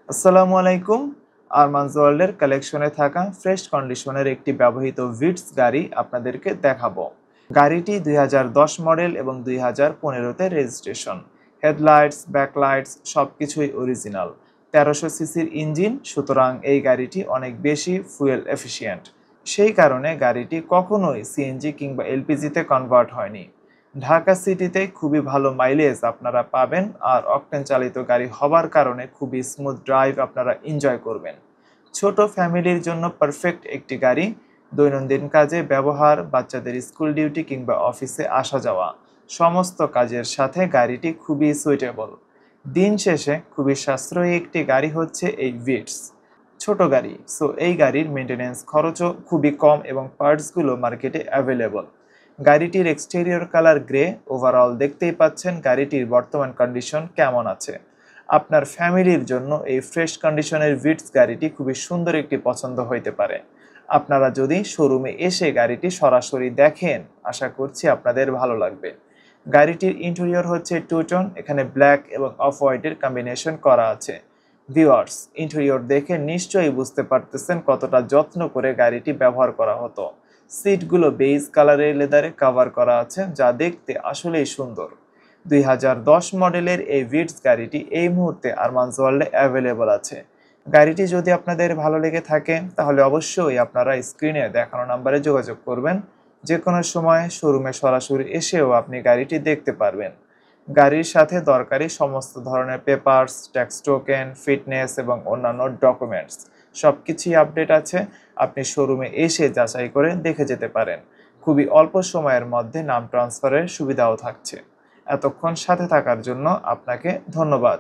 আসসালামু আলাইকুম। আরমানস ওয়ার্ল্ডের কালেকশনে থাকা ফ্রেশ কন্ডিশনের একটি ব্যবহৃত ভিটস গাড়ি আপনাদেরকে দেখাবো। গাড়িটি ২০১০ মডেল এবং ২০১৫-তে রেজিস্ট্রেশন। হেডলাইটস, ব্যাকলাইটস সবকিছুই অরিজিনাল। ১৩০০ সিসির ইঞ্জিন, সুতরাং এই গাড়িটি অনেক বেশি ফুয়েল এফিশিয়েন্ট। সেই কারণে গাড়িটি কখনোই সিএনজি কিংবা এলপিজিতে কনভার্ট হয়নি। ঢাকা সিটিতে খুবই ভালো মাইলেজ আপনারা পাবেন, আর অকটেন চালিত গাড়ি হবার কারণে খুবই স্মুথ ড্রাইভ আপনারা এনজয় করবেন। ছোট ফ্যামিলির জন্য পারফেক্ট একটি গাড়ি। দৈনন্দিন কাজে ব্যবহার, বাচ্চাদের স্কুল ডিউটি কিংবা অফিসে আসা যাওয়া সমস্ত কাজের সাথে গাড়িটি খুবই সুইটেবল। দিন শেষে খুবই সাশ্রয়ী একটি গাড়ি হচ্ছে এই ভিটস। ছোট গাড়ি, সো এই গাড়ির মেনটেন্যান্স খরচও খুবই কম এবং পার্টসগুলো মার্কেটে অ্যাভেলেবল। গাড়িটির এক্সটেরিয়র কালার গ্রে। ওভারঅল দেখতেই পাচ্ছেন গাড়িটির বর্তমান কন্ডিশন কেমন আছে। আপনার ফ্যামিলির জন্য এই ফ্রেশ কন্ডিশনের ভিটস গাড়িটি খুবই সুন্দর একটি পছন্দ হইতে পারে। আপনারা যদি শোরুমে এসে গাড়িটি সরাসরি দেখেন, আশা করছি আপনাদের ভালো লাগবে। গাড়িটির ইন্টেরিয়র হচ্ছে টু টোন, এখানে ব্ল্যাক এবং অফ হোয়াইটের কম্বিনেশন করা আছে। ভিউয়ার্স, ইন্টেরিয়র দেখে নিশ্চয়ই বুঝতে পারতেছেন কতটা যত্ন করে গাড়িটি ব্যবহার করা হতো। সিটগুলো বেজ কালারের লেদারে কভার করা আছে, যা দেখতে আসলেই সুন্দর। ২০১০ মডেলের এই ভিটস গাড়িটি এই মুহূর্তে আরমানস ওয়ার্ল্ডে অ্যাভেলেবল আছে। গাড়িটি যদি আপনাদের ভালো লেগে থাকে তাহলে অবশ্যই আপনারা স্ক্রিনে দেখানো নাম্বারে যোগাযোগ করবেন। যে কোনো সময় শোরুমে সরাসরি এসেও আপনি গাড়িটি দেখতে পারবেন। গাড়ির সাথে দরকারি সমস্ত ধরনের পেপারস, ট্যাক্স টোকেন, ফিটনেস এবং অন্যান্য ডকুমেন্টস সবকিছুই আপডেট আছে। আপনি শোরুমে এসে যাচাই করে দেখে যেতে পারেন। খুবই অল্প সময়ের মধ্যে নাম ট্রান্সফারের সুবিধাও থাকছে। এতক্ষণ সাথে থাকার জন্য আপনাকে ধন্যবাদ।